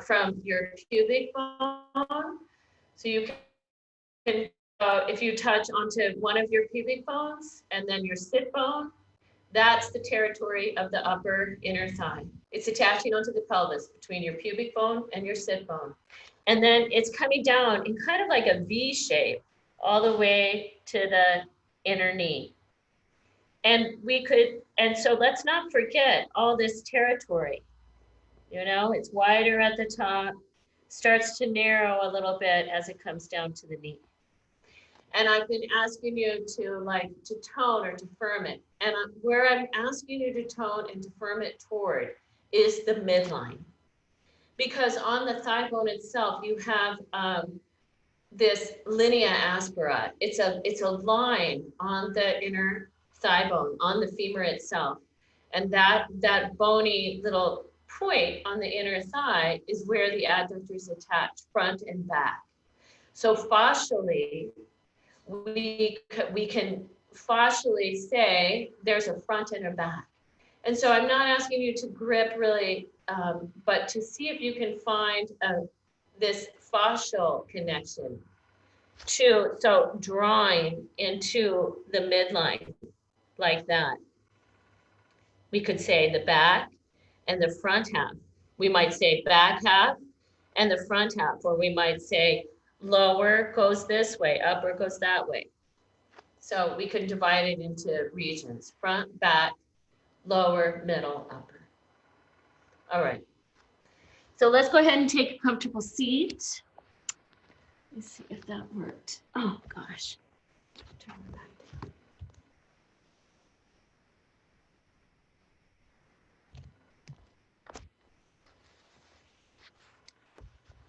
from your pubic bone. So you can, if you touch onto one of your pubic bones and then your sit bone, that's the territory of the upper inner thigh. It's attaching onto the pelvis between your pubic bone and your sit bone. And then it's coming down in kind of like a V shape all the way to the inner knee. And so let's not forget all this territory. You know, it's wider at the top, starts to narrow a little bit as it comes down to the knee. And I've been asking you to tone or to firm it. And where I'm asking you to tone and to firm it toward is the midline. Because on the thigh bone itself, you have this linea aspera. It's a line on the inner thigh bone, on the femur itself. And that bony little point on the inner thigh is where the adductors attach front and back. So fascially, we can fascially say there's a front and a back. And so I'm not asking you to grip really, but to see if you can find this fascial connection so drawing into the midline like that. We could say the back and the front half. We might say back half and the front half, or we might say lower goes this way, upper goes that way. So we can divide it into regions: front, back, lower, middle, upper. All right. So let's go ahead and take a comfortable seat. Let's see if that worked. Oh gosh. Turn it back.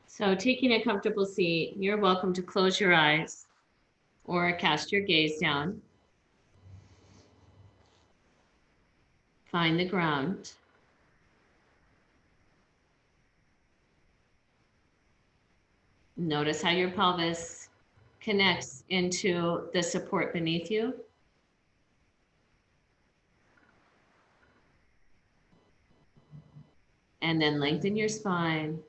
So taking a comfortable seat, you're welcome to close your eyes or cast your gaze down. Find the ground. Notice how your pelvis connects into the support beneath you. And then lengthen your spine.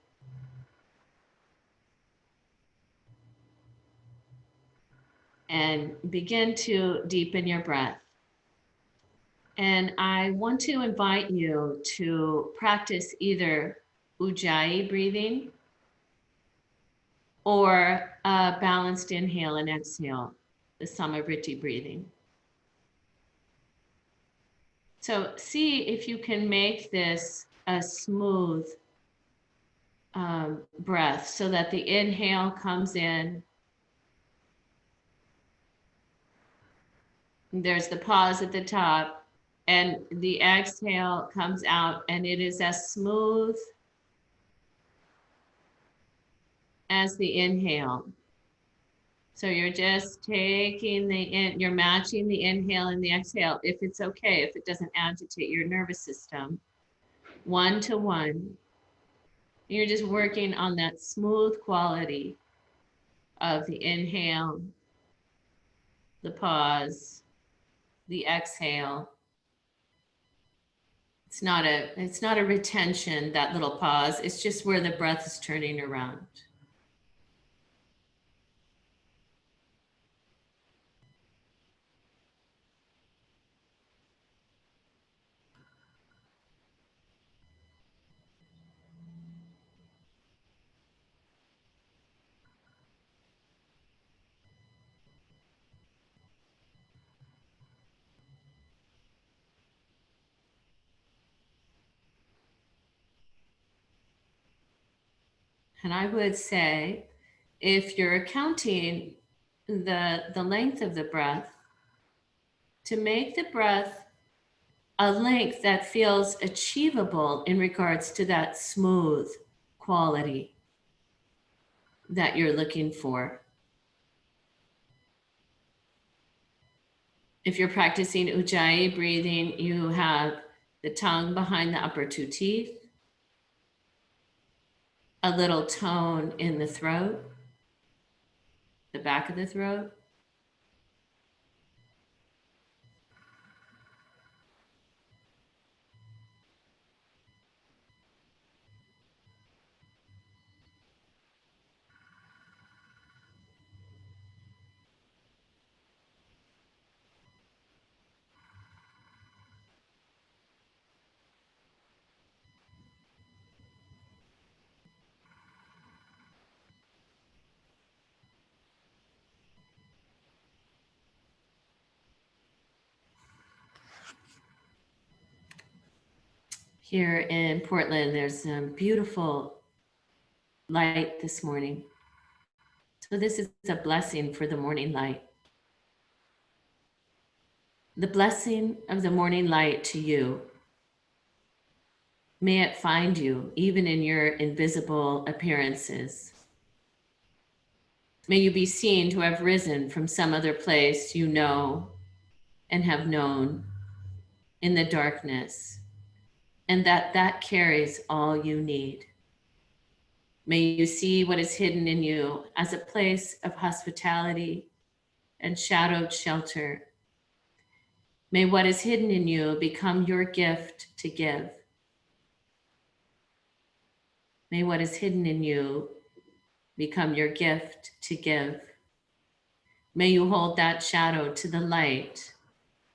And begin to deepen your breath. And I want to invite you to practice either Ujjayi breathing or a balanced inhale and exhale, the Samavriti breathing. So see if you can make this a smooth breath so that the inhale comes in. There's the pause at the top, and the exhale comes out, and it is as smooth as the inhale. So you're just taking you're matching the inhale and the exhale, if it's okay, if it doesn't agitate your nervous system, 1 to 1. You're just working on that smooth quality of the inhale, the pause, the exhale. It's not a retention, that little pause. It's just where the breath is turning around. And I would say, if you're counting the length of the breath, to make the breath a length that feels achievable in regards to that smooth quality that you're looking for. If you're practicing Ujjayi breathing, you have the tongue behind the upper 2 teeth, a little tone in the throat, the back of the throat. Here in Portland, there's some beautiful light this morning. So this is a blessing for the morning light. The blessing of the morning light to you. May it find you even in your invisible appearances. May you be seen to have risen from some other place you know and have known in the darkness, and that carries all you need. May you see what is hidden in you as a place of hospitality and shadowed shelter. May what is hidden in you become your gift to give. May what is hidden in you become your gift to give. May you hold that shadow to the light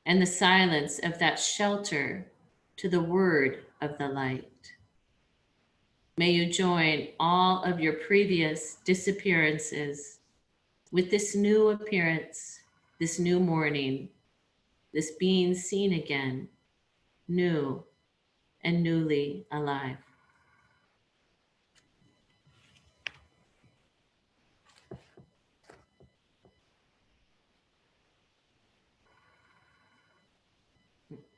and the silence of that shelter to the word of the light. May you join all of your previous disappearances with this new appearance, this new morning, this being seen again, new and newly alive.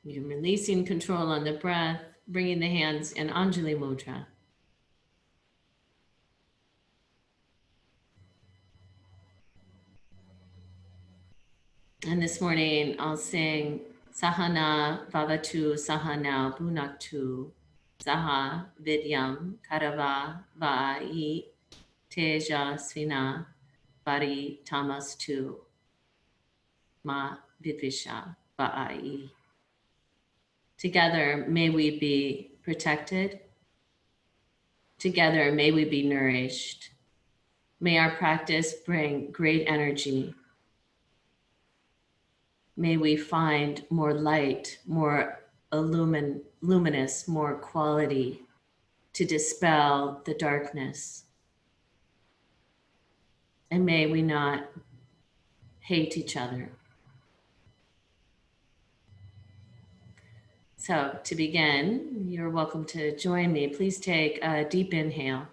You're releasing control on the breath, bringing the hands in Anjali Mudra. And this morning I'll sing Sahana Vavatu Sahana Bhunaktu Saha Vidyam Karava Vai Teja Svina Bari Tamastu Ma Vidvisha Vai. Together may we be protected. Together may we be nourished. May our practice bring great energy. May we find more light, more luminous, more quality to dispel the darkness. And may we not hate each other. So to begin, you're welcome to join me. Please take a deep inhale.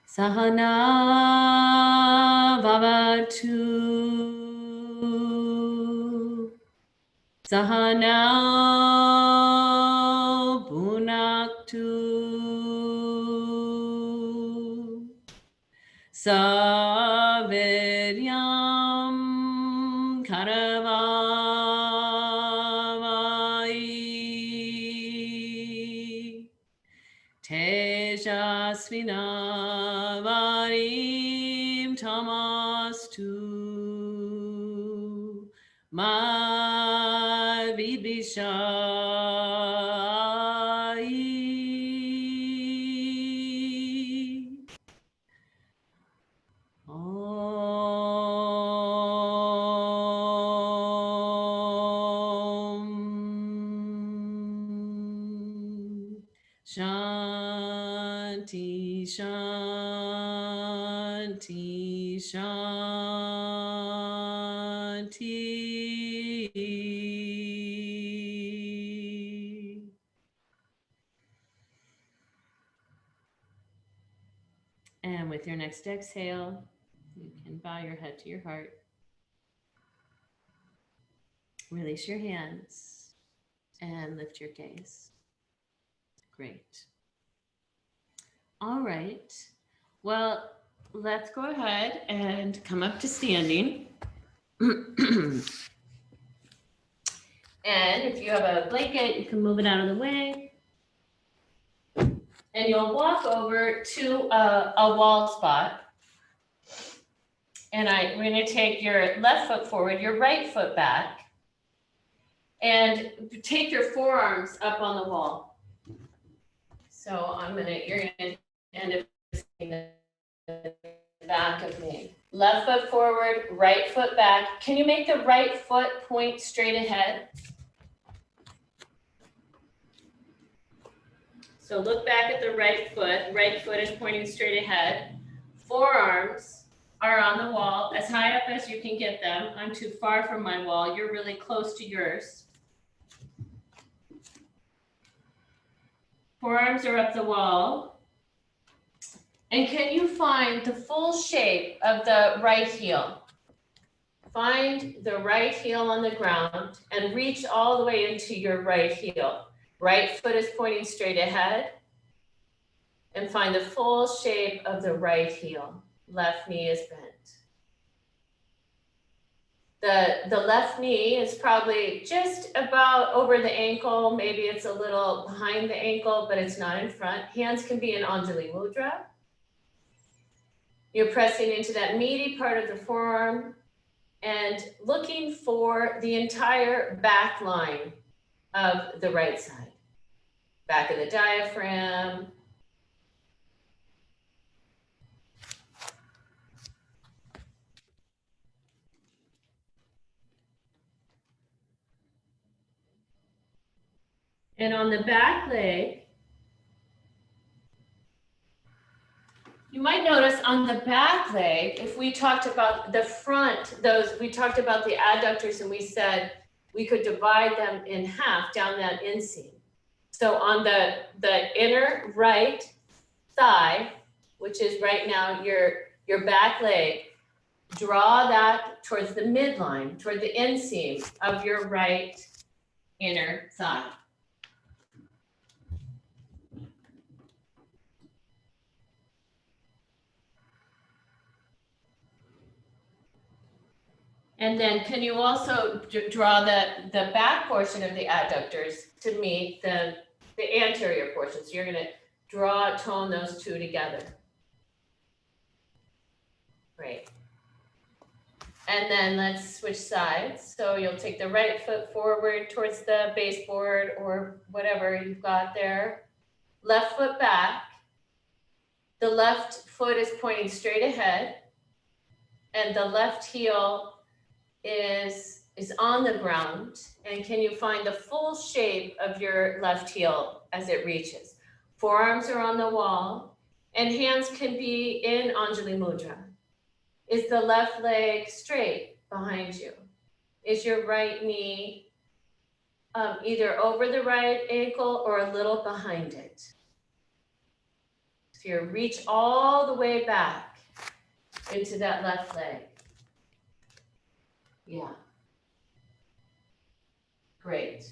Sahana Vavatu Sahana Bhunaktu Saviryam Karavai Tejasvina Varim Tamastu Ma Vidvishai. Shanti, Shanti, Shanti. And with your next exhale, you can bow your head to your heart. Release your hands and lift your gaze. Great. All right. Well, let's go ahead and come up to standing. And if you have a blanket, you can move it out of the way. And you'll walk over to a wall spot. And we're going to take your left foot forward, your right foot back, and take your forearms up on the wall. So you're going to end up seeing the back of me. Left foot forward, right foot back. Can you make the right foot point straight ahead? So look back at the right foot. Right foot is pointing straight ahead. Forearms are on the wall, as high up as you can get them. I'm too far from my wall. You're really close to yours. Forearms are up the wall. And can you find the full shape of the right heel? Find the right heel on the ground and reach all the way into your right heel. Right foot is pointing straight ahead. And find the full shape of the right heel. Left knee is bent. The left knee is probably just about over the ankle. Maybe it's a little behind the ankle, but it's not in front. Hands can be in Anjali Mudra. You're pressing into that meaty part of the forearm and looking for the entire back line of the right side. Back of the diaphragm. And on the back leg, you might notice on the back leg, if we talked about the front, we talked about the adductors and we said we could divide them in half down that inseam. So on the inner right thigh, which is right now your back leg, draw that towards the midline, toward the inseam of your right inner thigh. And then can you also draw the back portion of the adductors to meet the anterior portion? So you're gonna tone those two together. Great. And then let's switch sides. So you'll take the right foot forward towards the baseboard or whatever you've got there. Left foot back. The left foot is pointing straight ahead. And the left heel is on the ground. And can you find the full shape of your left heel as it reaches? Forearms are on the wall and hands can be in Anjali Mudra. Is the left leg straight behind you? Is your right knee either over the right ankle or a little behind it? So you reach all the way back into that left leg. Yeah. Great.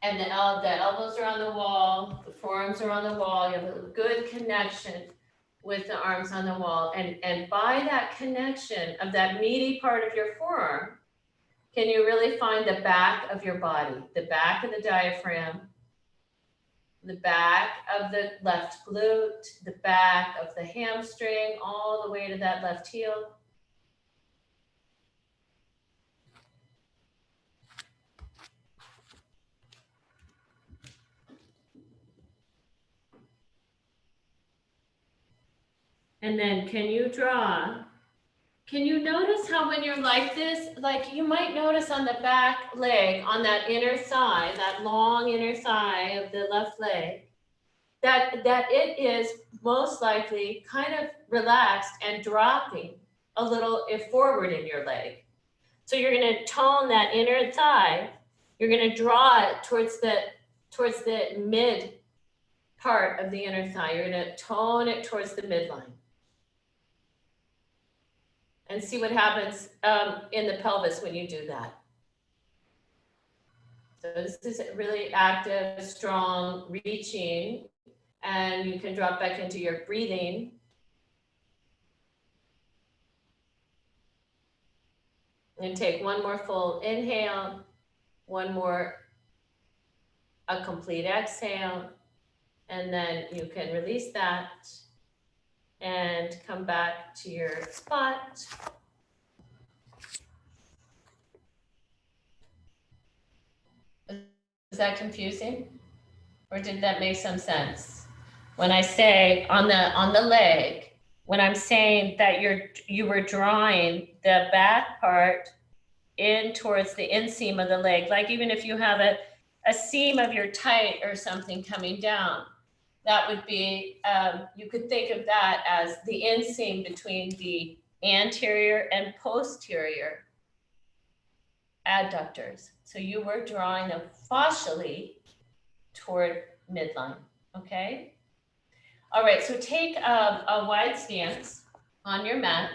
And the elbows are on the wall, the forearms are on the wall. You have a good connection with the arms on the wall. And by that connection of that meaty part of your forearm, can you really find the back of your body, the back of the diaphragm, the back of the left glute, the back of the hamstring, all the way to that left heel? And then can you notice how when you're like this, like you might notice on the back leg, on that inner thigh, that long inner thigh of the left leg, that it is most likely kind of relaxed and dropping a little forward in your leg. So you're gonna tone that inner thigh, you're gonna draw it towards the mid part of the inner thigh. You're gonna tone it towards the midline. And see what happens in the pelvis when you do that. So this is really active, strong, reaching, and you can drop back into your breathing. And take one more full inhale, one more, a complete exhale, and then you can release that and come back to your spot. Is that confusing? Or did that make some sense? When I say on the leg, when I'm saying that you were drawing the back part in towards the inseam of the leg, like even if you have a seam of your tight or something coming down, that would be, you could think of that as the inseam between the anterior and posterior adductors. So you were drawing them fascially toward midline, okay? All right, so take a wide stance on your mat,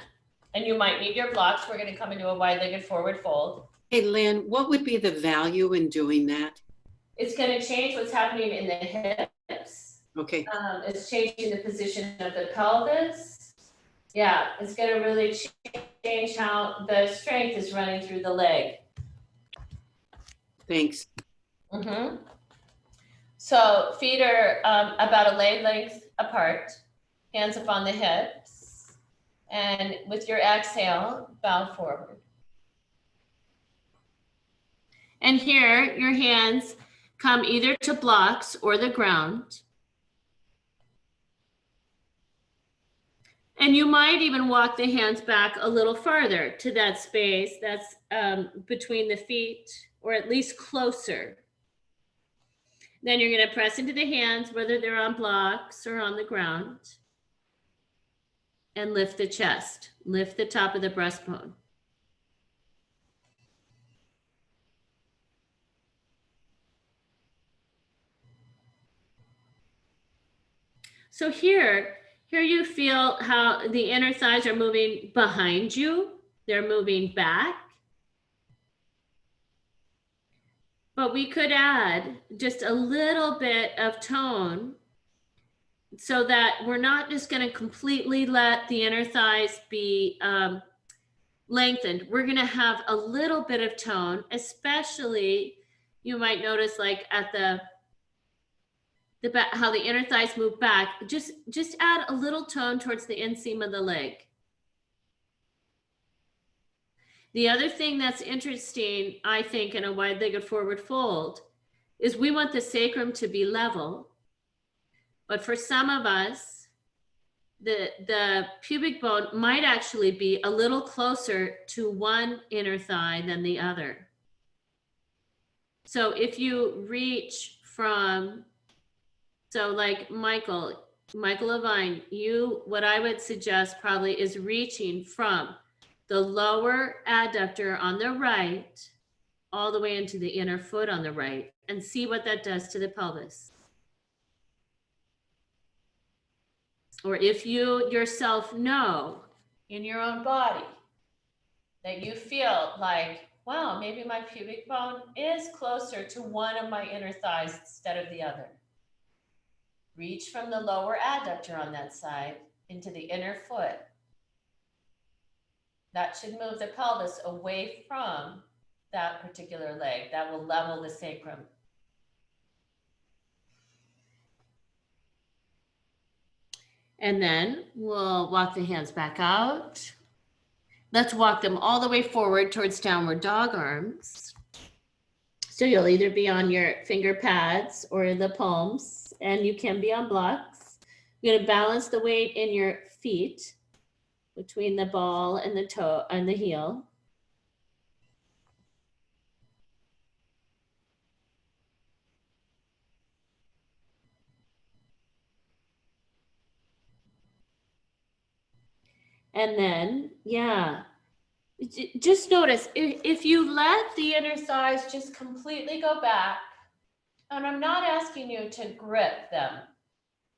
and you might need your blocks. We're gonna come into a wide-legged forward fold. Hey, Lynn, what would be the value in doing that? It's gonna change what's happening in the hips. Okay. It's changing the position of the pelvis. Yeah, it's gonna really change how the strength is running through the leg. Thanks. Mm-hmm. So feet are about a leg length apart, hands up on the hips, and with your exhale, bow forward. And here, your hands come either to blocks or the ground. And you might even walk the hands back a little farther to that space that's between the feet, or at least closer. Then you're gonna press into the hands, whether they're on blocks or on the ground, and lift the chest, lift the top of the breastbone. So here you feel how the inner thighs are moving behind you. They're moving back. But we could add just a little bit of tone so that we're not just going to completely let the inner thighs be lengthened. We're going to have a little bit of tone, especially you might notice like at the back, how the inner thighs move back. Just add a little tone towards the inseam of the leg. The other thing that's interesting, I think, in a wide-legged forward fold is we want the sacrum to be level. But for some of us, the pubic bone might actually be a little closer to one inner thigh than the other. So if you reach from, so like Michael Levine, what I would suggest probably is reaching from the lower adductor on the right all the way into the inner foot on the right, and see what that does to the pelvis. Or if you yourself know in your own body that you feel like, wow, maybe my pubic bone is closer to one of my inner thighs instead of the other. Reach from the lower adductor on that side into the inner foot. That should move the pelvis away from that particular leg. That will level the sacrum. And then we'll walk the hands back out. Let's walk them all the way forward towards downward dog arms. So you'll either be on your finger pads or the palms, and you can be on blocks. You're gonna balance the weight in your feet between the ball and the toe and the heel. And then, yeah, just notice if you let the inner thighs just completely go back, and I'm not asking you to grip them.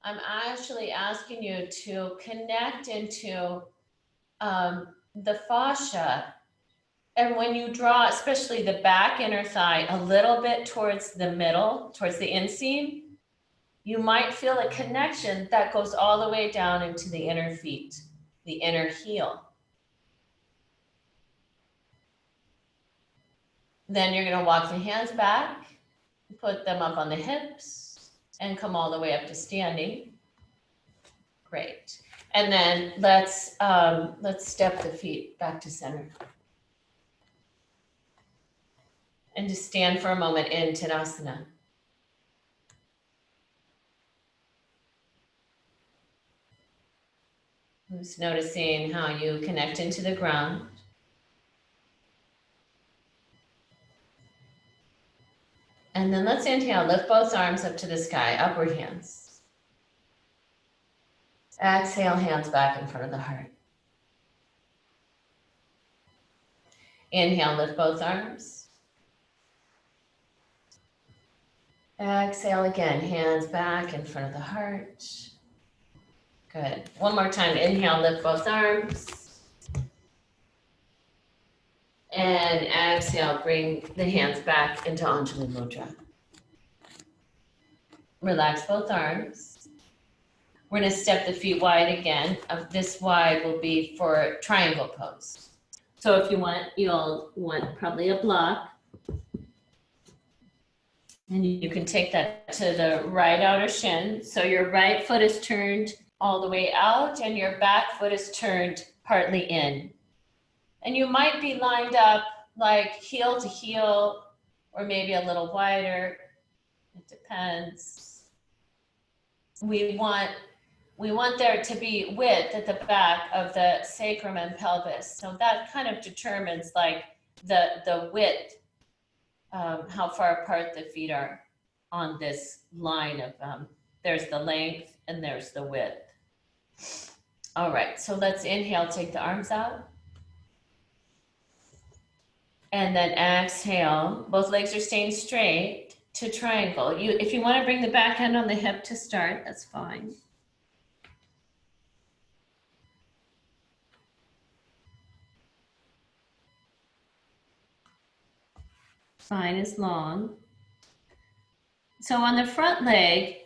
I'm actually asking you to connect into the fascia. And when you draw, especially the back inner thigh, a little bit towards the middle, towards the inseam, you might feel a connection that goes all the way down into the inner feet, the inner heel. Then you're going to walk the hands back, put them up on the hips, and come all the way up to standing. Great. And then let's step the feet back to center. And just stand for a moment in Tadasana. Just noticing how you connect into the ground. And then let's inhale, lift both arms up to the sky, upward hands. Exhale, hands back in front of the heart. Inhale, lift both arms. Exhale again, hands back in front of the heart. Good. One more time. Inhale, lift both arms. And exhale, bring the hands back into Anjali Mudra. Relax both arms. We're going to step the feet wide again. This wide will be for triangle pose. So if you want, you'll want probably a block. And you can take that to the right outer shin. So your right foot is turned all the way out and your back foot is turned partly in. And you might be lined up like heel to heel or maybe a little wider. It depends. We want there to be width at the back of the sacrum and pelvis. So that kind of determines like the width, how far apart the feet are on this line of, there's the length and there's the width. All right, so let's inhale, take the arms out. And then exhale, both legs are staying straight to triangle. If you want to bring the back hand on the hip to start, that's fine. Spine is long. So on the front leg,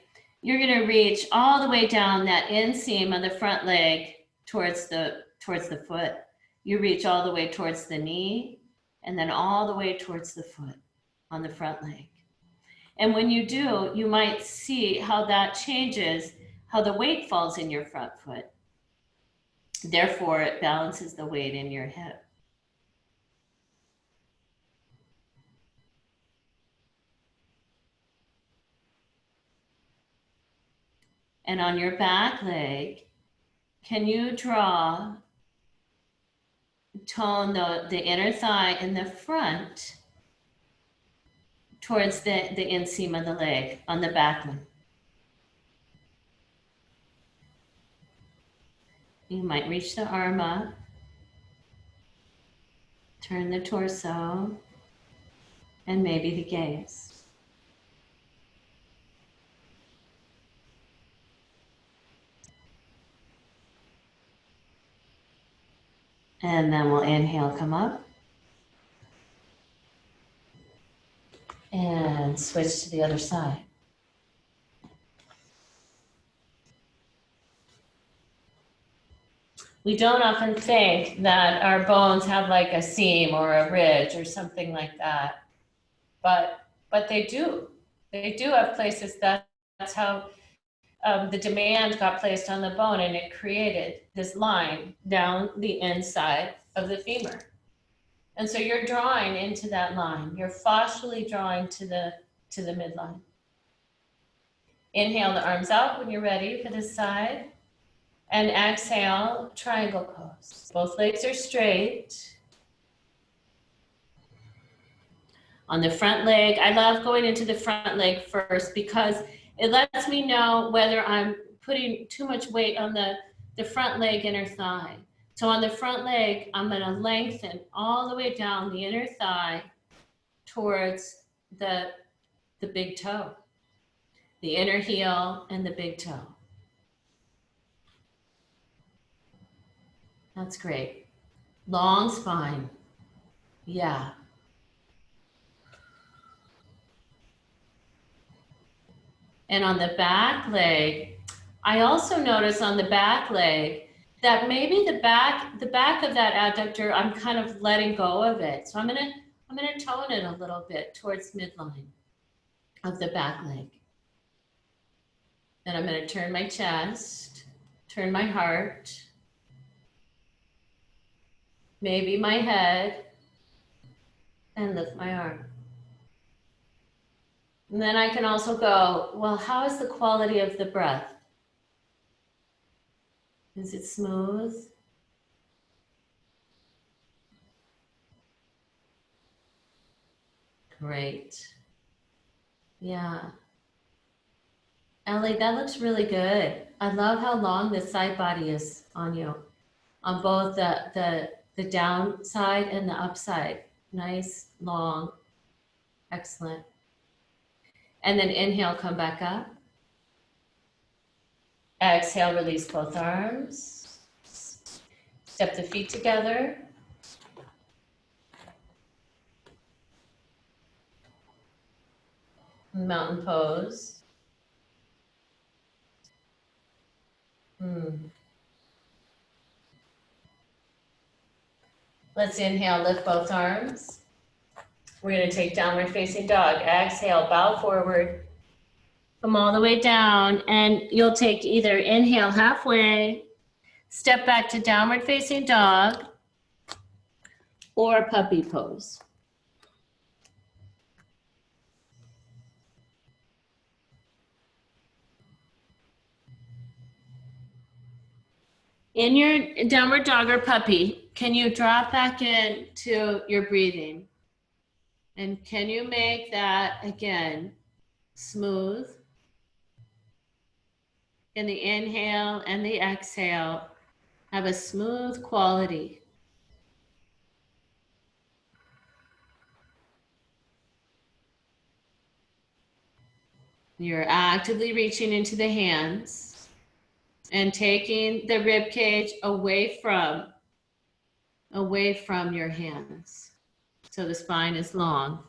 you're going to reach all the way down that inseam of the front leg towards the foot. You reach all the way towards the knee and then all the way towards the foot on the front leg. And when you do, you might see how that changes, how the weight falls in your front foot. Therefore, it balances the weight in your hip. And on your back leg, can you tone the inner thigh in the front towards the inseam of the leg on the back one? You might reach the arm up, turn the torso, and maybe the gaze. And then we'll inhale, come up. And switch to the other side. We don't often think that our bones have like a seam or a ridge or something like that, but they do. They do have places that's how the demand got placed on the bone, and it created this line down the inside of the femur. And so you're drawing into that line. You're fascially drawing to the midline. Inhale the arms out when you're ready for this side. And exhale, triangle pose. Both legs are straight. On the front leg, I love going into the front leg first because it lets me know whether I'm putting too much weight on the front leg, inner thigh. So on the front leg, I'm going to lengthen all the way down the inner thigh towards the big toe, the inner heel and the big toe. That's great. Long spine. Yeah. And on the back leg, I also notice on the back leg that maybe the back of that adductor, I'm kind of letting go of it. So I'm gonna tone it a little bit towards midline of the back leg. Then I'm gonna turn my chest, turn my heart, maybe my head, and lift my arm. And then I can also go, well, how is the quality of the breath? Is it smooth? Great. Yeah. Ellie, that looks really good. I love how long the side body is on you, on both the down side and the upside. Nice, long, excellent. And then inhale, come back up. Exhale, release both arms. Step the feet together. Mountain pose. Let's inhale, lift both arms. We're going to take downward facing dog. Exhale, bow forward. Come all the way down, and you'll take either inhale halfway, step back to downward facing dog, or puppy pose. In your downward dog or puppy, can you drop back into your breathing? And can you make that, again, smooth? In the inhale and the exhale, have a smooth quality. You're actively reaching into the hands and taking the rib cage away from your hands. So the spine is long.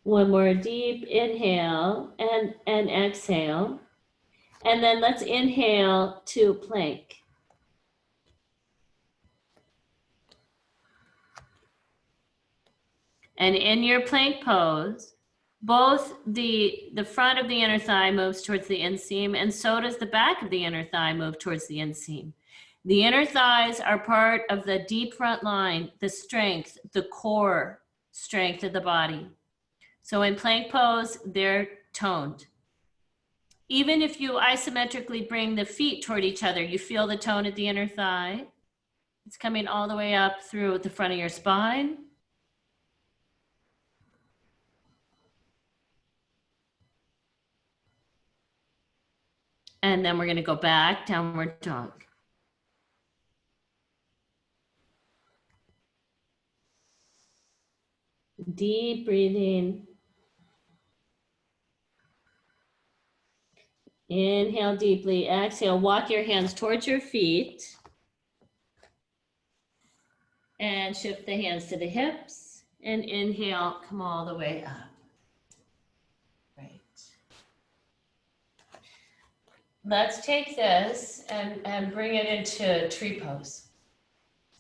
One more deep inhale and exhale. And then let's inhale to plank. And in your plank pose, both the front of the inner thigh moves towards the inseam, and so does the back of the inner thigh move towards the inseam. The inner thighs are part of the deep front line, the strength, the core strength of the body. So in plank pose, they're toned. Even if you isometrically bring the feet toward each other, you feel the tone at the inner thigh. It's coming all the way up through the front of your spine. And then we're going to go back, downward dog. Deep breathing. Inhale deeply, exhale, walk your hands towards your feet. And shift the hands to the hips. And inhale, come all the way up. Right. Let's take this and bring it into tree pose.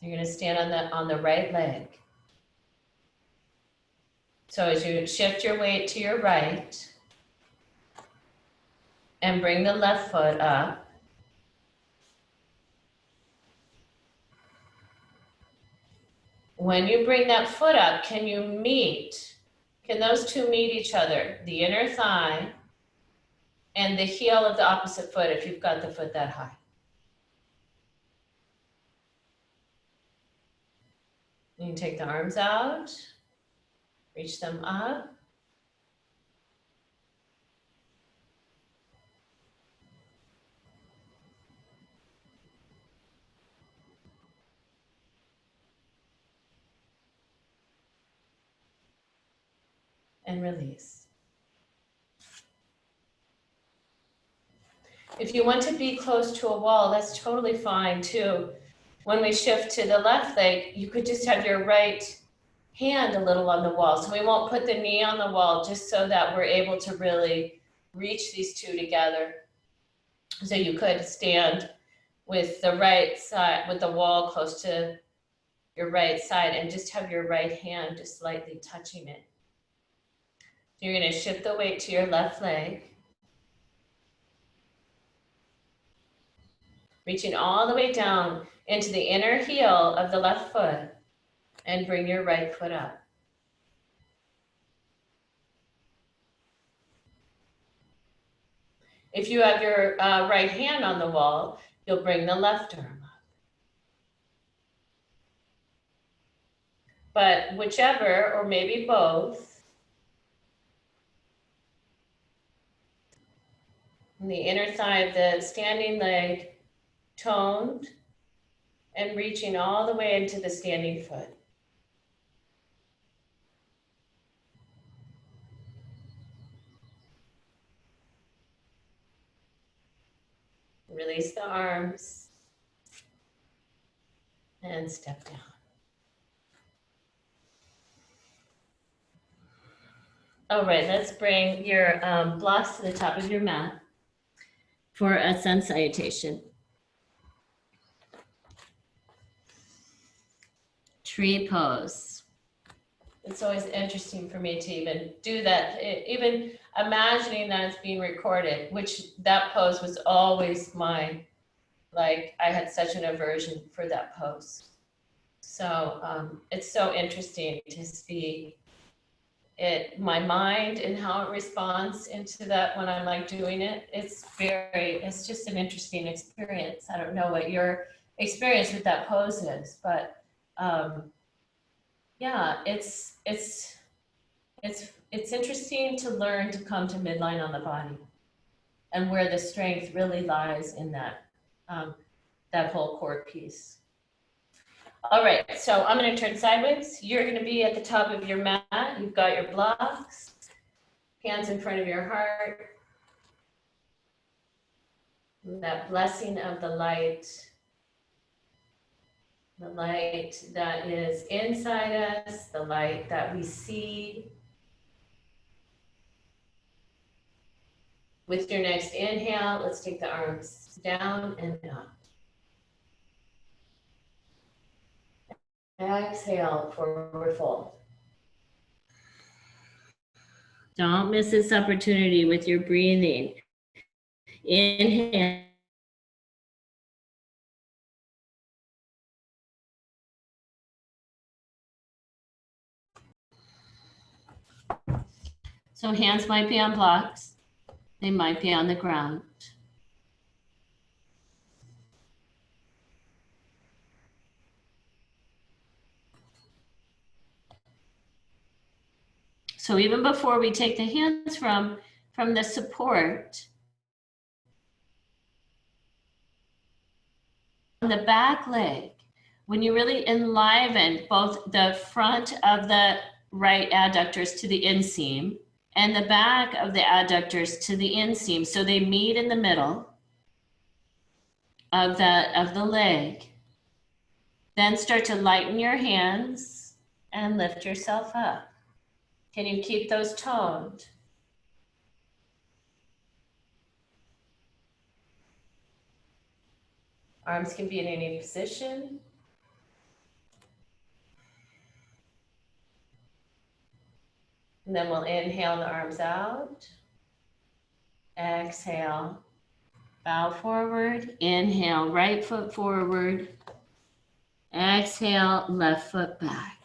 You're going to stand on the right leg. So as you shift your weight to your right and bring the left foot up, when you bring that foot up, can those two meet each other? The inner thigh and the heel of the opposite foot, if you've got the foot that high. You can take the arms out, reach them up. And release. If you want to be close to a wall, that's totally fine too. When we shift to the left leg, you could just have your right hand a little on the wall. So we won't put the knee on the wall, just so that we're able to really reach these two together. So you could stand with the right side, with the wall close to your right side, and just have your right hand just slightly touching it. You're going to shift the weight to your left leg. Reaching all the way down into the inner heel of the left foot, and bring your right foot up. If you have your right hand on the wall, You'll bring the left arm up. But whichever, or maybe both, and the inner thigh of the standing leg toned and reaching all the way into the standing foot. Release the arms and step down. All right, let's bring your blocks to the top of your mat for a sun salutation. Tree pose. It's always interesting for me to even do that, even imagining that it's being recorded, which that pose was always my, like, I had such an aversion for that pose. So it's so interesting to see it, my mind and how it responds into that when I'm like doing it. It's just an interesting experience. I don't know what your experience with that pose is, but yeah, it's interesting to learn to come to midline on the body and where the strength really lies in that, that whole core piece. All right, so I'm going to turn sideways. You're going to be at the top of your mat. You've got your blocks, hands in front of your heart. That blessing of the light that is inside us, the light that we see. With your next inhale, let's take the arms down and up. Exhale, forward fold. Don't miss this opportunity with your breathing. Inhale. So hands might be on blocks. They might be on the ground. So even before we take the hands from the support, on the back leg, when you really enliven both the front of the right adductors to the inseam and the back of the adductors to the inseam, so they meet in the middle of the leg, then start to lighten your hands and lift yourself up. Can you keep those toned? Arms can be in any position. And then we'll inhale the arms out. Exhale, bow forward. Inhale, right foot forward. Exhale, left foot back.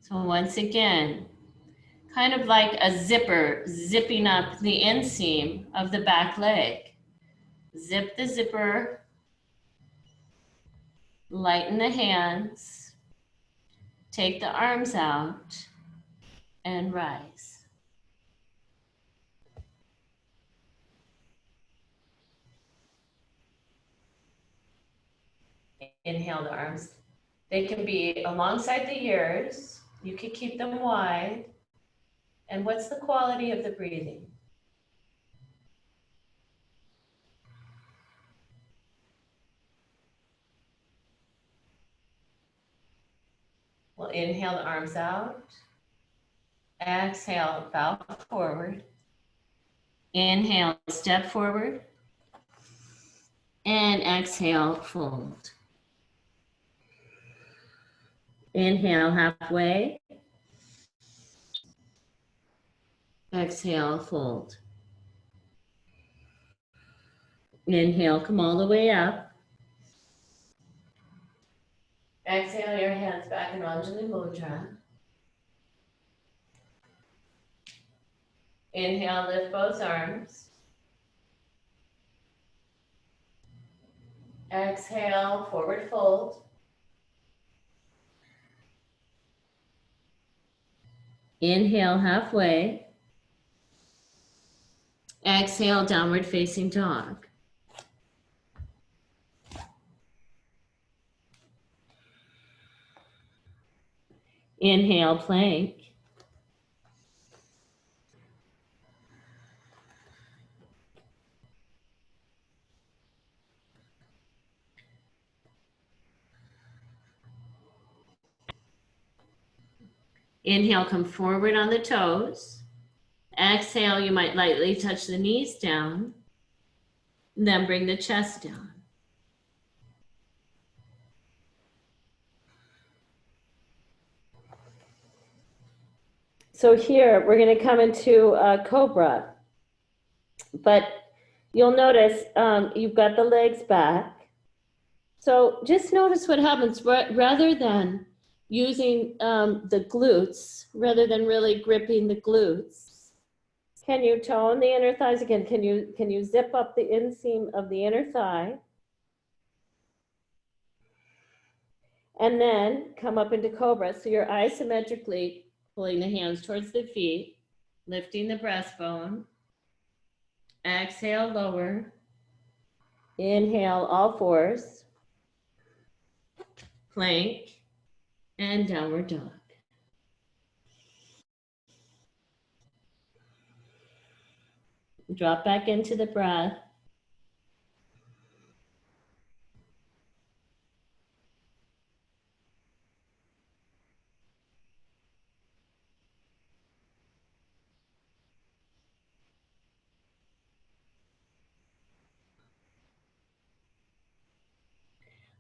So once again, kind of like a zipper zipping up the inseam of the back leg. Zip the zipper, lighten the hands, take the arms out, and rise. Inhale the arms. They can be alongside the ears. You can keep them wide. And what's the quality of the breathing? We'll inhale the arms out. Exhale, bow forward. Inhale, step forward. And exhale, fold. Inhale, halfway. Exhale, fold. Inhale, come all the way up. Exhale your hands back in Anjali Mudra. Inhale, lift both arms. Exhale, forward fold. Inhale, halfway. Exhale, downward facing dog. Inhale, plank. Inhale, come forward on the toes. Exhale, you might lightly touch the knees down. Then bring the chest down. So here, we're going to come into Cobra. But you'll notice you've got the legs back. So just notice what happens rather than using the glutes, rather than really gripping the glutes. Can you tone the inner thighs again? Can you zip up the inseam of the inner thigh? And then come up into Cobra. So you're isometrically pulling the hands towards the feet, lifting the breastbone. Exhale, lower. Inhale, all fours. Plank and downward dog. Drop back into the breath.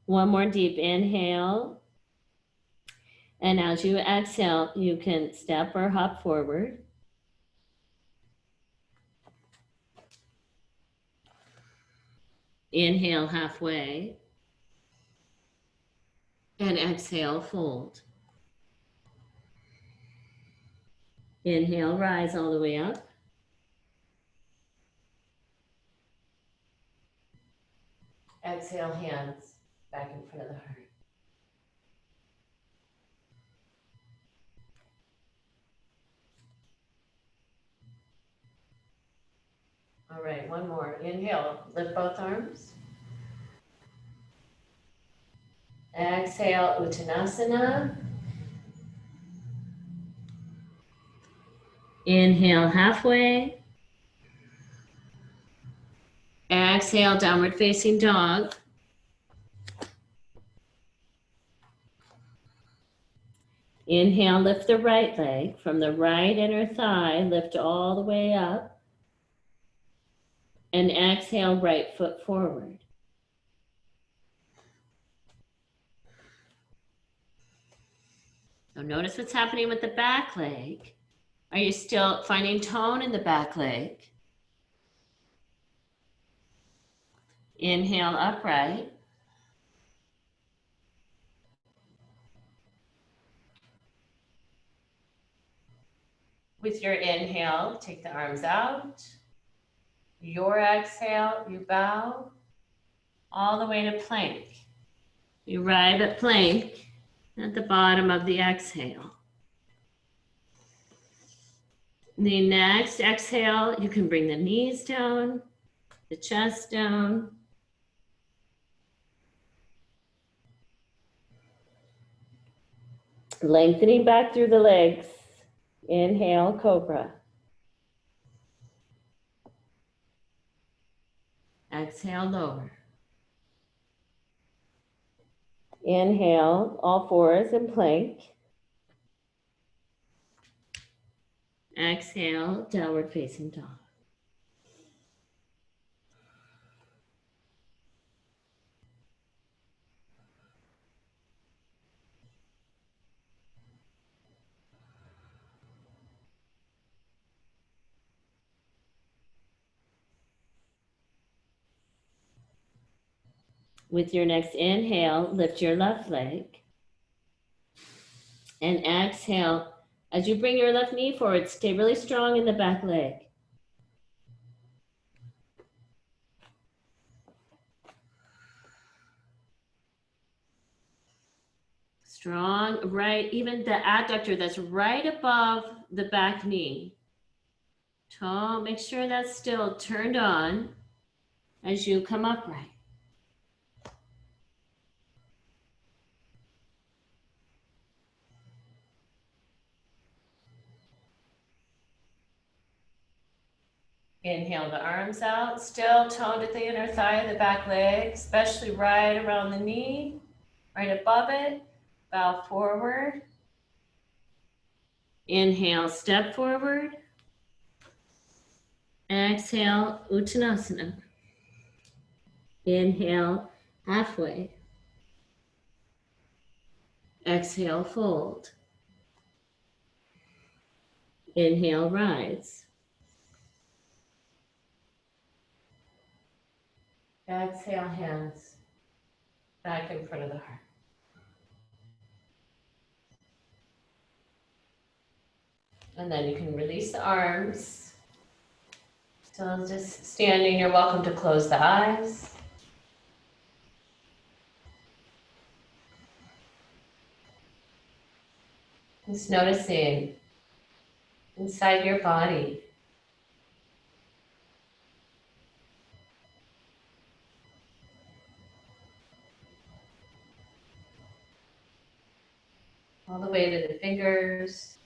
One more deep inhale. And as you exhale, you can step or hop forward. Inhale halfway. And exhale, fold. Inhale, rise all the way up. Exhale, hands back in front of the heart. All right, one more. Inhale, lift both arms. Exhale, Uttanasana. Inhale, halfway. Exhale, downward facing dog. Inhale, lift the right leg from the right inner thigh, lift all the way up. And exhale, right foot forward. So notice what's happening with the back leg. Are you still finding tone in the back leg? Inhale, upright. With your inhale, take the arms out. Your exhale, you bow all the way to plank. You arrive at plank at the bottom of the exhale. The next exhale, you can bring the knees down, the chest down. Lengthening back through the legs. Inhale, cobra. Exhale, lower. Inhale, all fours and plank. Exhale, downward facing dog. With your next inhale, lift your left leg. And exhale. As you bring your left knee forward, stay really strong in the back leg. Strong, right, even the adductor that's right above the back knee. Toe, make sure that's still turned on as you come upright. Inhale the arms out, still toned at the inner thigh, the back leg, especially right around the knee, right above it. Bow forward. Inhale, step forward. Exhale, Uttanasana. Inhale, halfway. Exhale, fold. Inhale, rise. Exhale, hands back in front of the heart. And then you can release the arms. Still just standing, you're welcome to close the eyes. Just noticing inside your body. All the way to the fingers.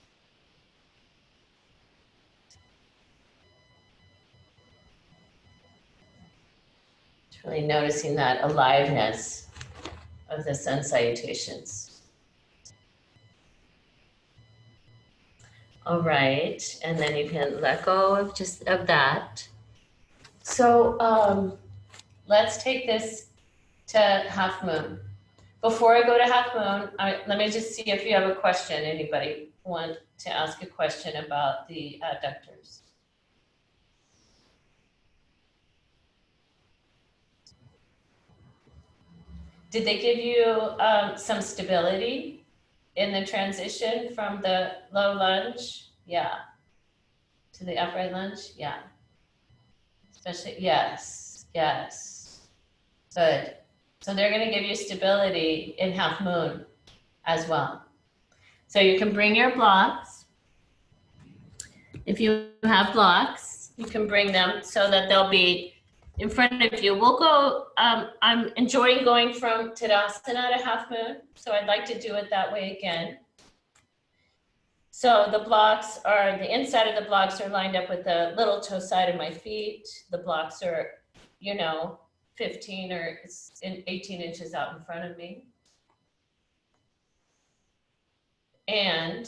Just really noticing that aliveness of the sun salutations. All right, and then you can let go of just of that. So let's take this to half moon. Before I go to half moon, let me just see if you have a question. Anybody want to ask a question about the adductors? Did they give you some stability in the transition from the low lunge? Yeah. To the upright lunge? Yeah. Especially, yes, yes. Good. So they're going to give you stability in half moon as well. So you can bring your blocks. If you have blocks, you can bring them so that they'll be in front of you. We'll go, I'm enjoying going from Tadasana to half moon, so I'd like to do it that way again. So the blocks are, the inside of the blocks are lined up with the little toe side of my feet. The blocks are, 15 or 18 inches out in front of me. And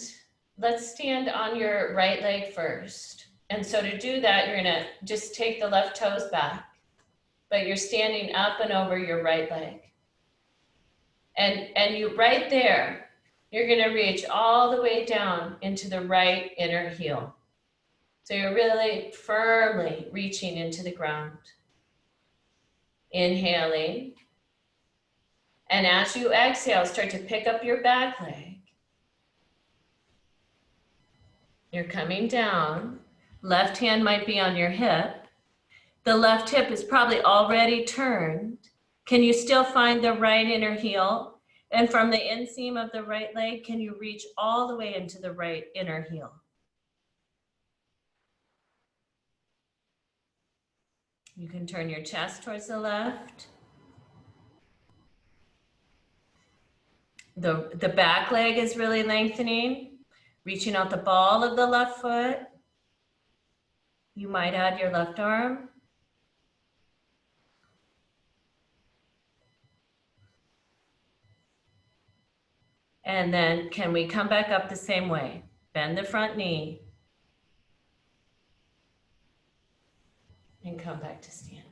let's stand on your right leg first. And so to do that, you're gonna just take the left toes back, but you're standing up and over your right leg. And you right there, you're gonna reach all the way down into the right inner heel. So you're really firmly reaching into the ground. Inhaling. And as you exhale, start to pick up your back leg. You're coming down. Left hand might be on your hip. The left hip is probably already turned. Can you still find the right inner heel? And from the inseam of the right leg, can you reach all the way into the right inner heel? You can turn your chest towards the left. The back leg is really lengthening, reaching out the ball of the left foot. You might add your left arm. And then can we come back up the same way? Bend the front knee. And come back to standing.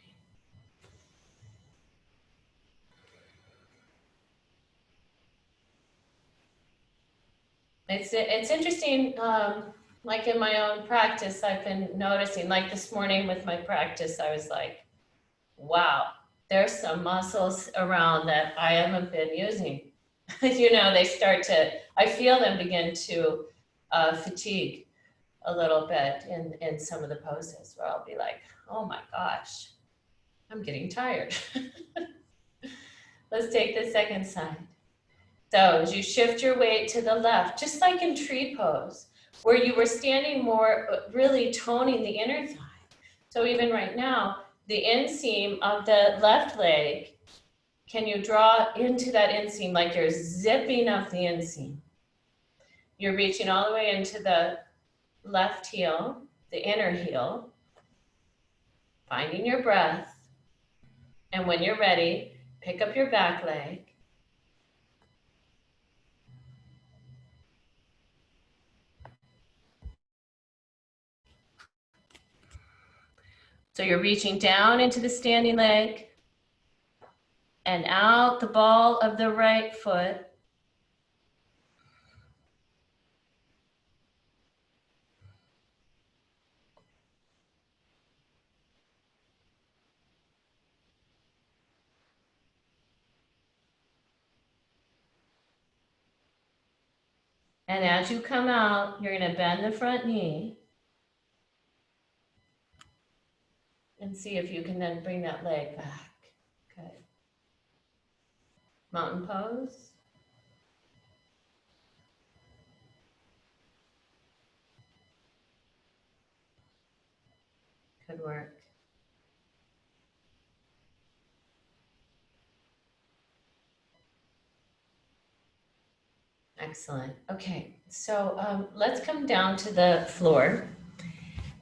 It's interesting, like in my own practice, I've been noticing, like this morning with my practice, I was like, wow, there's some muscles around that I haven't been using. You know, they start to, I feel them begin to fatigue a little bit in some of the poses where I'll be like, oh my gosh, I'm getting tired. Let's take the second side. So as you shift your weight to the left, just like in tree pose, where you were standing more, really toning the inner thigh. So even right now, the inseam of the left leg, can you draw into that inseam like you're zipping up the inseam? You're reaching all the way into the left heel, the inner heel, finding your breath. And when you're ready, pick up your back leg. So you're reaching down into the standing leg and out the ball of the right foot. And as you come out, you're going to bend the front knee and see if you can then bring that leg back. Good. Mountain pose. Good work. Excellent. Okay, so let's come down to the floor.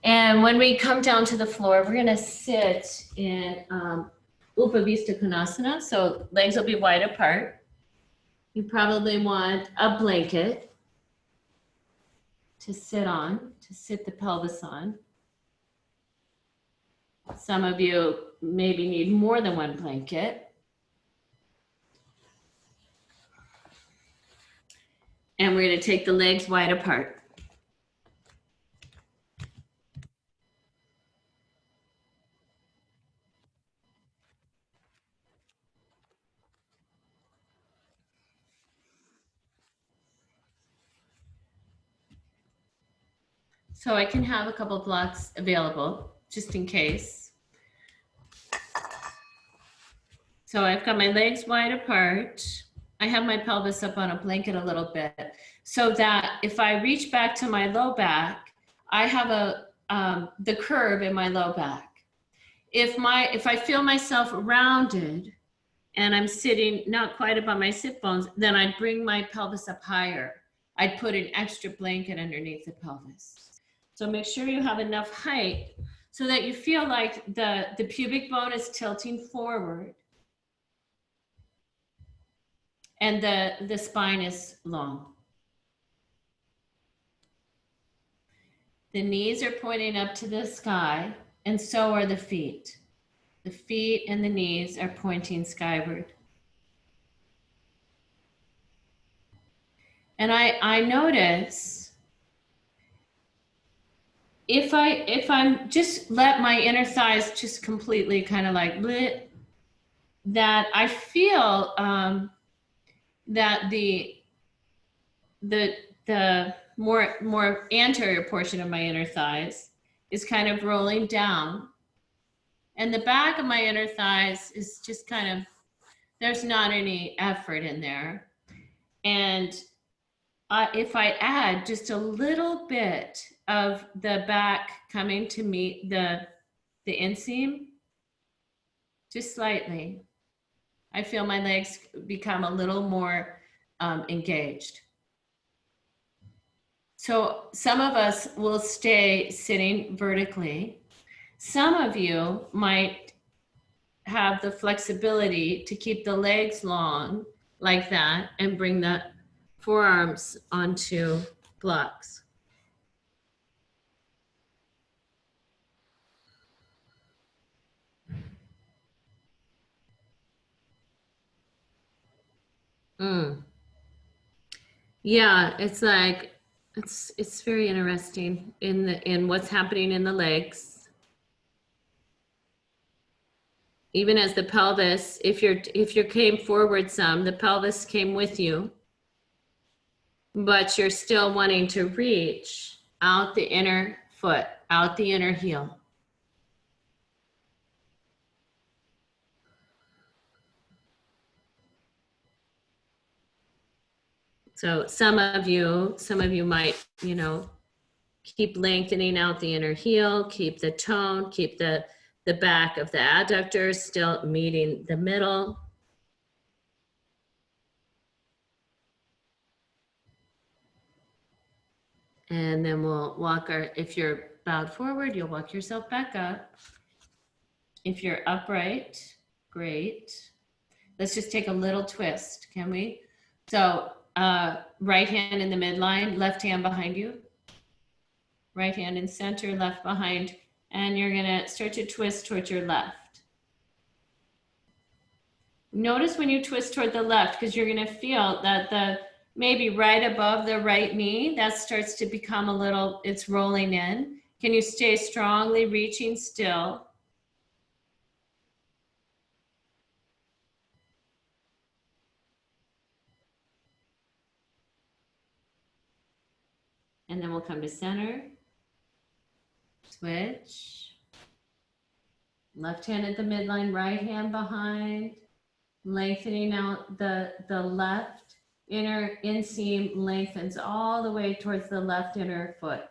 And when we come down to the floor, we're gonna sit in Upavista Konasana. So legs will be wide apart. You probably want a blanket to sit on, to sit the pelvis on. Some of you maybe need more than one blanket. And we're gonna take the legs wide apart. So I can have a couple blocks available just in case. So I've got my legs wide apart. I have my pelvis up on a blanket a little bit so that if I reach back to my low back, I have the curve in my low back. If I feel myself rounded and I'm sitting not quite up on my sit bones, then I'd bring my pelvis up higher. I'd put an extra blanket underneath the pelvis. So make sure you have enough height so that you feel like the pubic bone is tilting forward and the spine is long. The knees are pointing up to the sky, and so are the feet. The feet and the knees are pointing skyward. And I notice if I'm just let my inner thighs just completely kind of like bleh, that I feel that the more anterior portion of my inner thighs is kind of rolling down, and the back of my inner thighs is just kind of, there's not any effort in there. And if I add just a little bit of the back coming to meet the inseam, just slightly, I feel my legs become a little more engaged. So some of us will stay sitting vertically. Some of you might have the flexibility to keep the legs long like that and bring the forearms onto blocks. Yeah, it's like, it's very interesting in what's happening in the legs. even as the pelvis, if you came forward some, the pelvis came with you, but you're still wanting to reach out the inner foot, out the inner heel. So some of you might, keep lengthening out the inner heel, keep the tone, keep the back of the adductors still meeting the middle. And then we'll walk if you're bowed forward, you'll walk yourself back up. If you're upright, great. Let's just take a little twist, can we? So right hand in the midline, left hand behind you. Right hand in center, left behind. And you're gonna start to twist towards your left. Notice when you twist toward the left, because you're gonna feel that maybe right above the right knee, that starts to become a little, it's rolling in. Can you stay strongly reaching still? And then we'll come to center. Switch. Left hand at the midline, right hand behind. Lengthening out the left inner inseam lengthens all the way towards the left inner foot.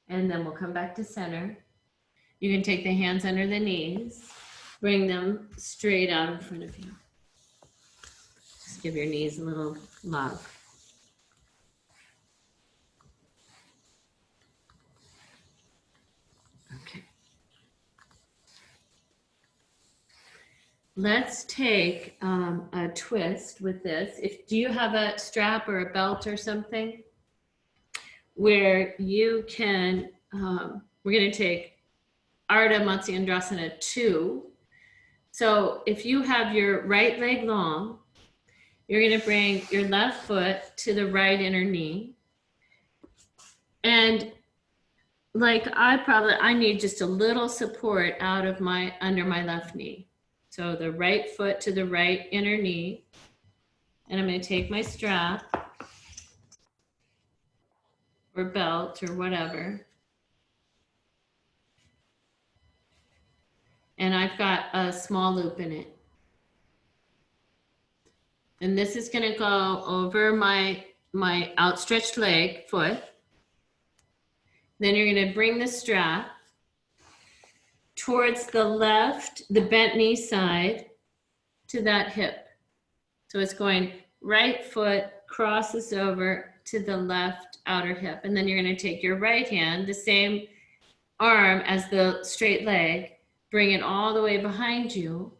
And then we'll come back to center. You can take the hands under the knees, bring them straight out in front of you. Just give your knees a little love. Okay. Let's take a twist with this. Do you have a strap or a belt or something where you can, we're going to take Ardha Matsyendrasana 2. So if you have your right leg long, you're going to bring your left foot to the right inner knee. And like I need just a little support out of under my left knee. So the right foot to the right inner knee. And I'm going to take my strap or belt or whatever. And I've got a small loop in it. And this is going to go over my outstretched leg, foot. Then you're going to bring the strap towards the left, the bent knee side to that hip. So it's going right foot crosses over to the left outer hip. And then you're going to take your right hand, the same arm as the straight leg, bring it all the way behind you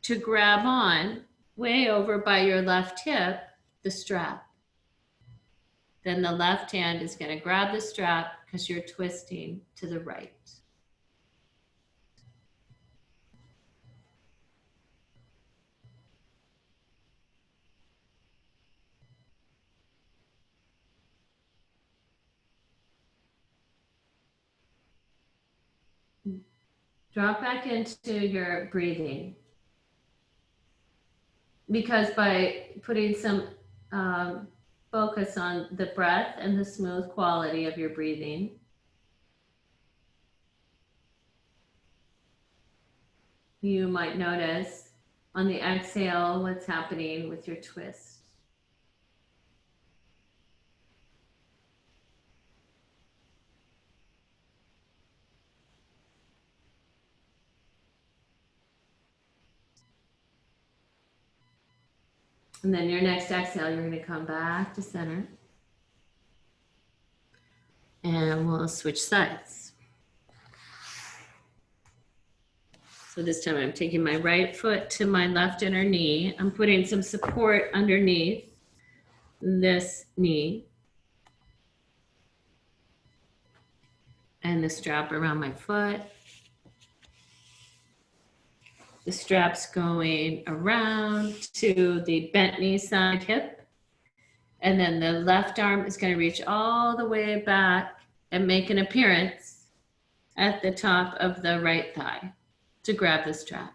to grab on way over by your left hip, the strap. Then the left hand is going to grab the strap because you're twisting to the right. Drop back into your breathing. Because by putting some focus on the breath and the smooth quality of your breathing, you might notice on the exhale what's happening with your twist. And then your next exhale, you're going to come back to center. And we'll switch sides. So this time I'm taking my right foot to my left inner knee. I'm putting some support underneath this knee. And the strap around my foot. The strap's going around to the bent knee side hip. And then the left arm is going to reach all the way back and make an appearance at the top of the right thigh to grab the strap.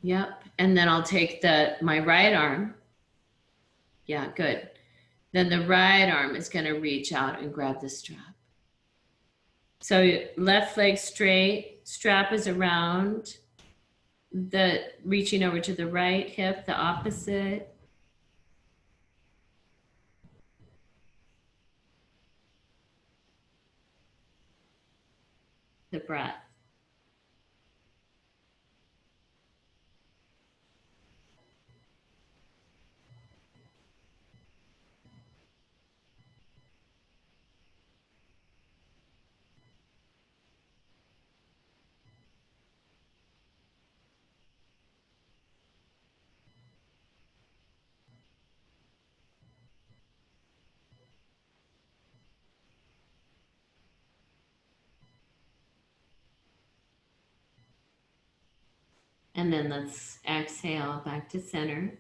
Yep. And then I'll take my right arm. Yeah, good. Then the right arm is going to reach out and grab the strap. So left leg straight, strap is around, reaching over to the right hip, the opposite. The breath. And then let's exhale back to center.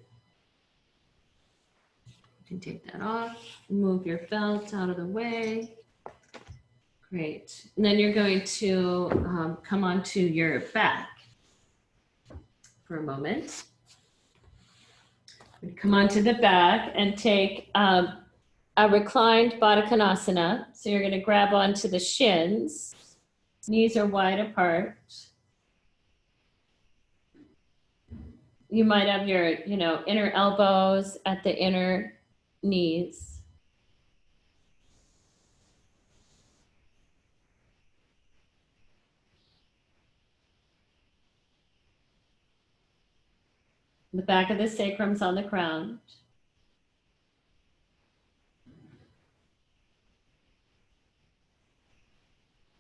You can take that off, move your belt out of the way. Great. And then you're going to come onto your back for a moment. Come onto the back and take a reclined Baddha Konasana. So you're going to grab onto the shins. Knees are wide apart. You might have your, inner elbows at the inner knees. The back of the sacrum's on the ground.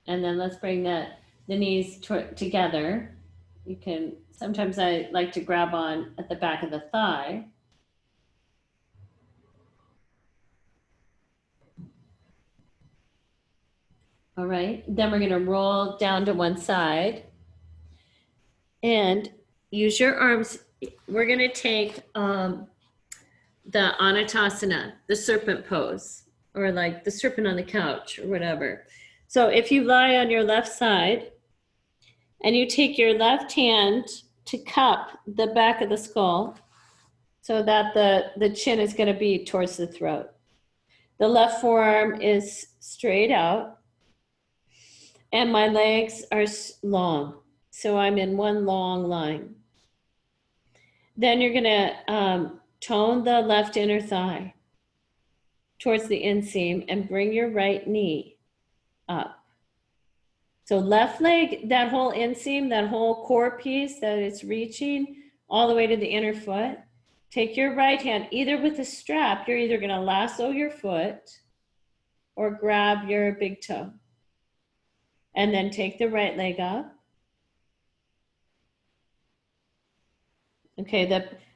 And then let's bring the knees together. You can, sometimes I like to grab on at the back of the thigh. All right, then we're going to roll down to one side and use your arms. We're going to take the Anatasana, the serpent pose, or like the serpent on the couch or whatever. So if you lie on your left side and you take your left hand to cup the back of the skull so that the chin is going to be towards the throat. The left forearm is straight out and my legs are long. So I'm in one long line. Then you're going to tone the left inner thigh towards the inseam and bring your right knee up. So left leg, that whole inseam, that whole core piece that it's reaching all the way to the inner foot. Take your right hand, either with a strap, you're either going to lasso your foot or grab your big toe. And then take the right leg up. Okay,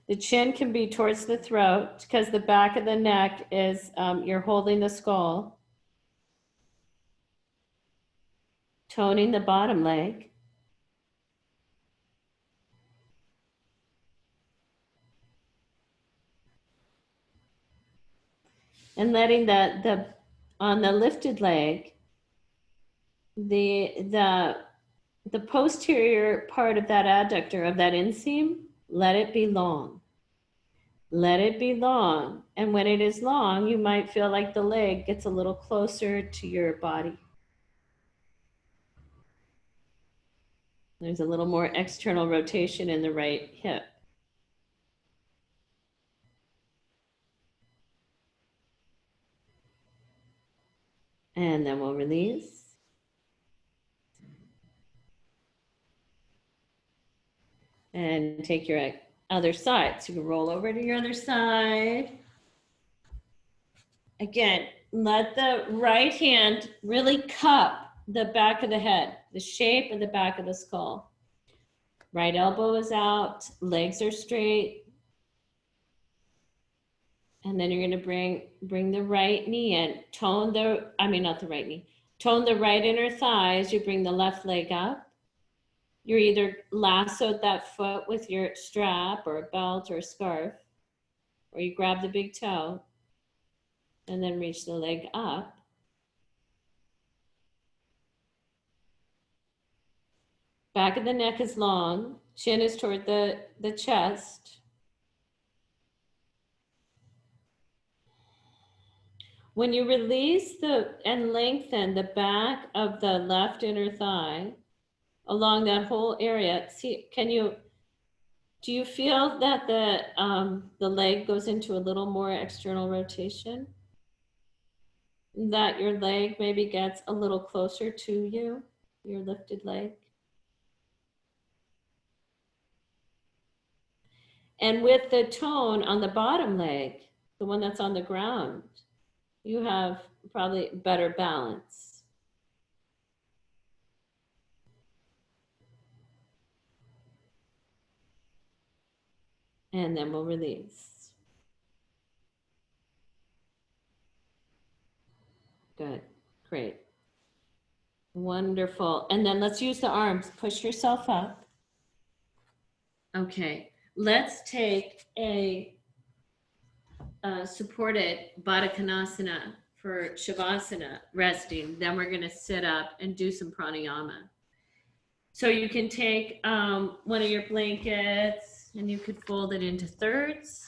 the chin can be towards the throat because the back of the neck is, you're holding the skull. Toning the bottom leg. And letting on the lifted leg, the posterior part of that adductor of that inseam, let it be long. Let it be long. And when it is long, you might feel like the leg gets a little closer to your body. There's a little more external rotation in the right hip. And then we'll release. And take your other side. So you can roll over to your other side. Again, let the right hand really cup the back of the head, the shape of the back of the skull. Right elbow is out, legs are straight. And then you're going to bring the right knee in. Tone the right inner thigh as you bring the left leg up. You're either lassoed that foot with your strap or a belt or a scarf, or you grab the big toe and then reach the leg up. Back of the neck is long, chin is toward the chest. When you release and lengthen the back of the left inner thigh along that whole area, see, do you feel that the leg goes into a little more external rotation? That your leg maybe gets a little closer to you, your lifted leg? And with the tone on the bottom leg, the one that's on the ground, you have probably better balance. And then we'll release. Good, great. Wonderful. And then let's use the arms. Push yourself up. Okay, let's take a supported Baddha Konasana for Shavasana, resting. Then we're gonna sit up and do some pranayama. So you can take one of your blankets and you could fold it into thirds.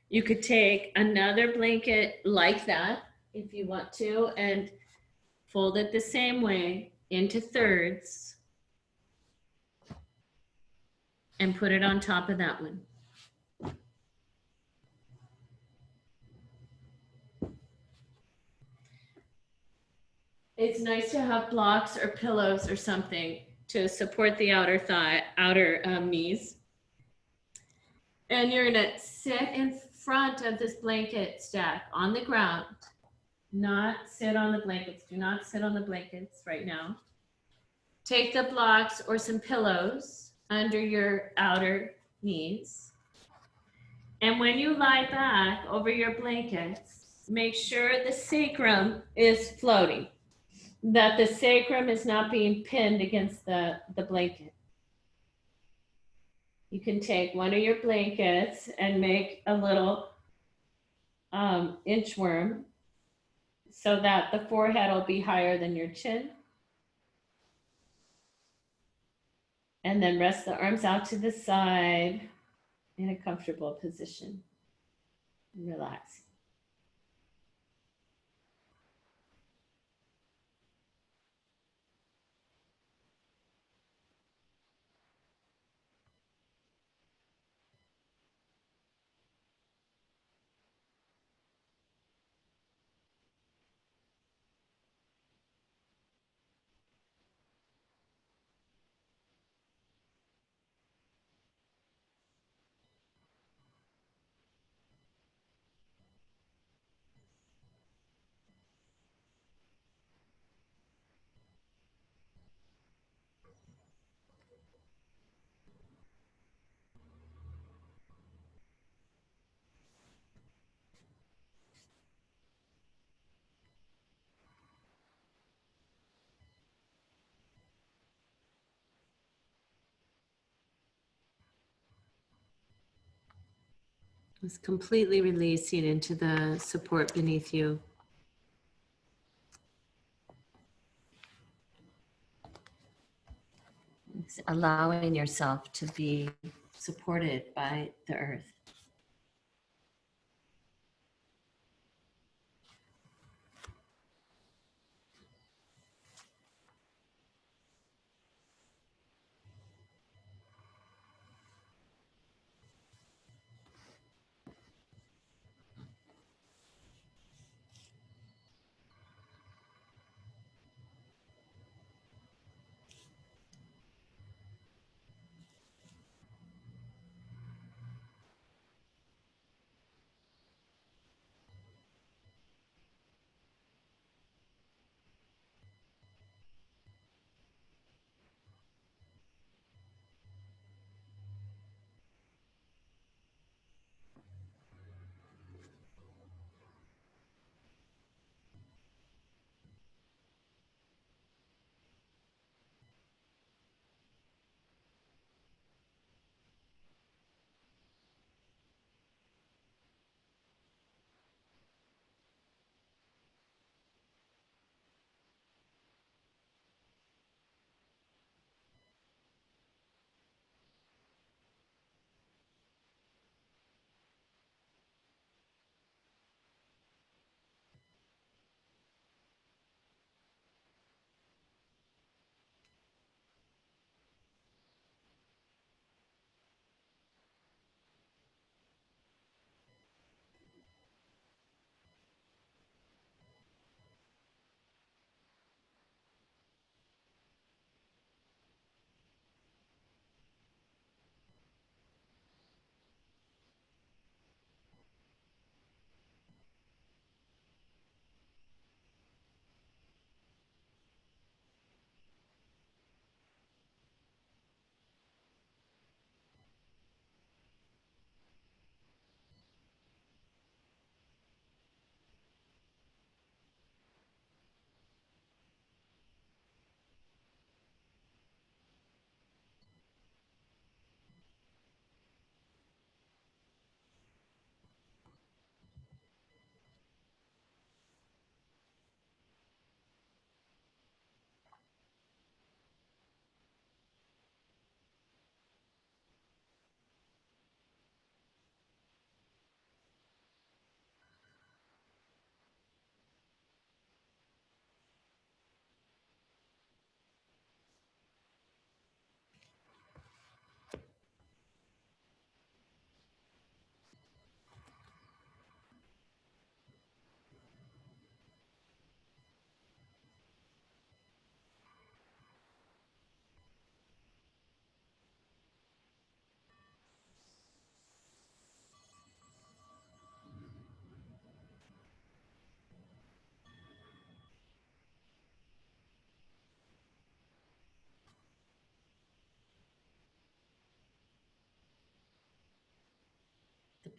You could take another blanket like that if you want to and fold it the same way into thirds and put it on top of that one. It's nice to have blocks or pillows or something to support the outer knees. And you're gonna sit in front of this blanket stack on the ground, not sit on the blankets. Do not sit on the blankets right now. Take the blocks or some pillows under your outer knees. And when you lie back over your blankets, make sure the sacrum is floating, that the sacrum is not being pinned against the blanket. You can take one of your blankets and make a little inchworm so that the forehead will be higher than your chin. And then rest the arms out to the side in a comfortable position. Relax. Just completely releasing into the support beneath you. It's allowing yourself to be supported by the earth.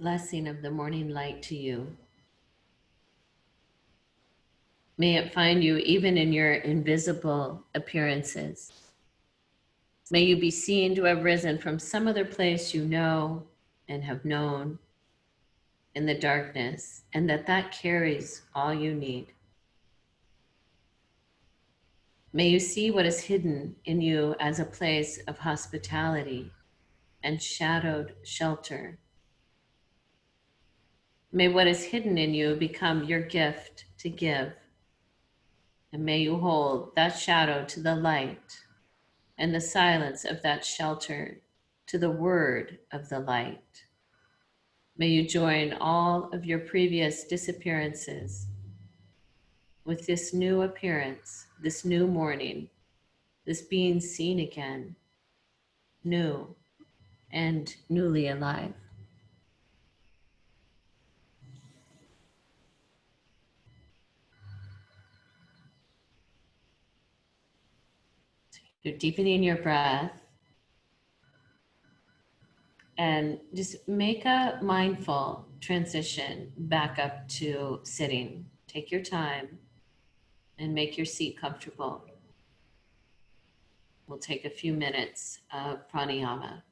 blessing of the morning light to you. May it find you even in your invisible appearances. May you be seen to have risen from some other place you know and have known in the darkness, and that carries all you need. May you see what is hidden in you as a place of hospitality and shadowed shelter. May what is hidden in you become your gift to give. And may you hold that shadow to the light and the silence of that shelter to the word of the light. May you join all of your previous disappearances with this new appearance, this new morning, this being seen again, new and newly alive. You're deepening your breath and just make a mindful transition back up to sitting. Take your time and make your seat comfortable. We'll take a few minutes of pranayama.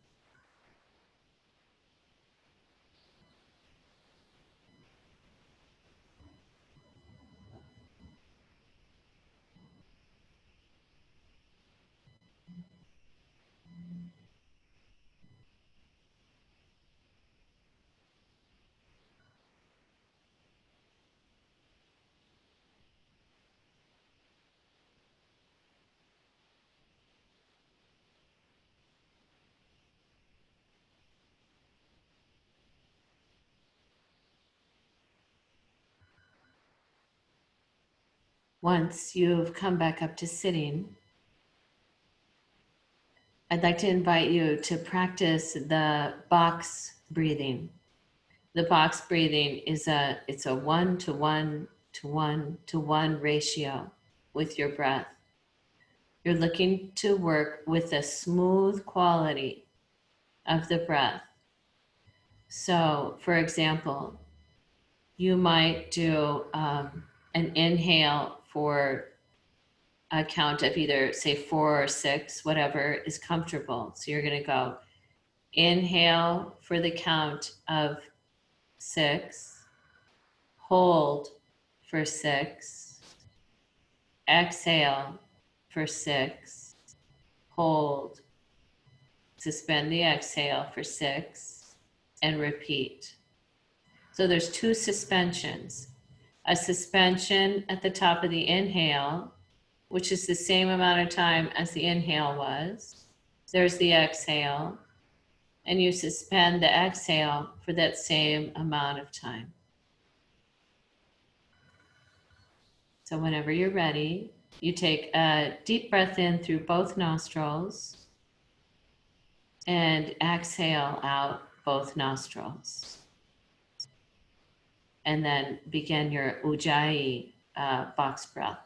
Once you've come back up to sitting, I'd like to invite you to practice the box breathing. The box breathing is it's a 1:1:1:1 ratio with your breath. You're looking to work with the smooth quality of the breath. So, for example, you might do an inhale for a count of either, say, 4 or 6, whatever is comfortable. So you're going to go inhale for the count of 6, hold for 6, exhale for 6, hold, suspend the exhale for 6, and repeat. So there's 2 suspensions. A suspension at the top of the inhale, which is the same amount of time as the inhale was. There's the exhale, and you suspend the exhale for that same amount of time. So whenever you're ready, you take a deep breath in through both nostrils and exhale out both nostrils. And then begin your Ujjayi box breath.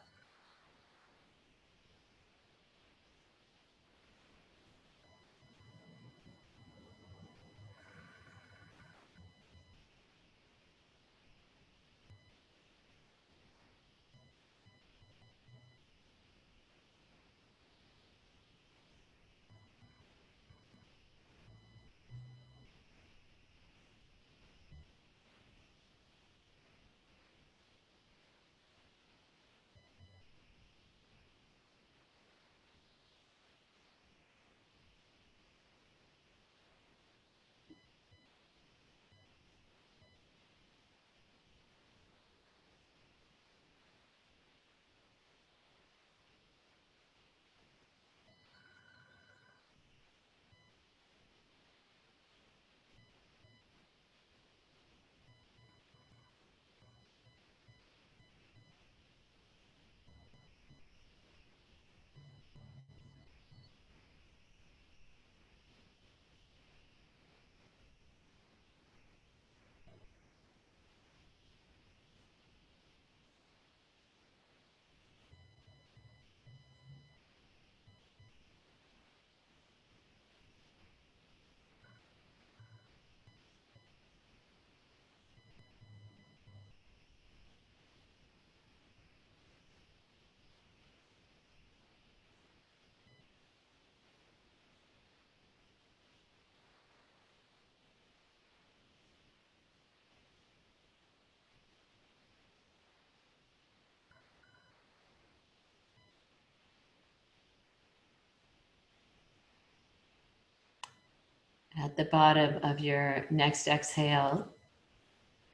At the bottom of your next exhale,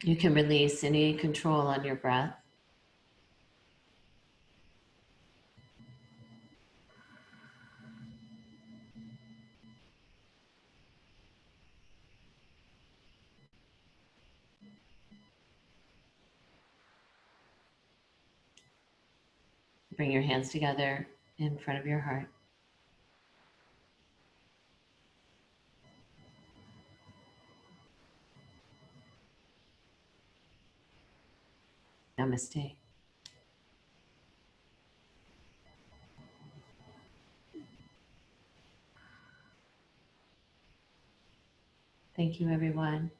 you can release any control on your breath. Bring your hands together in front of your heart. Namaste. Thank you, everyone.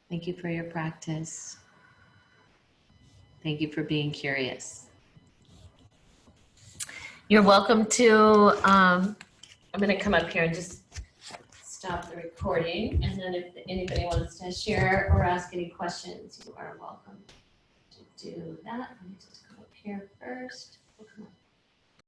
Thank you for your practice. Thank you for being curious. You're welcome to, I'm going to come up here and just stop the recording. And then if anybody wants to share or ask any questions, you are welcome to do that. Let me just come up here first. We'll come up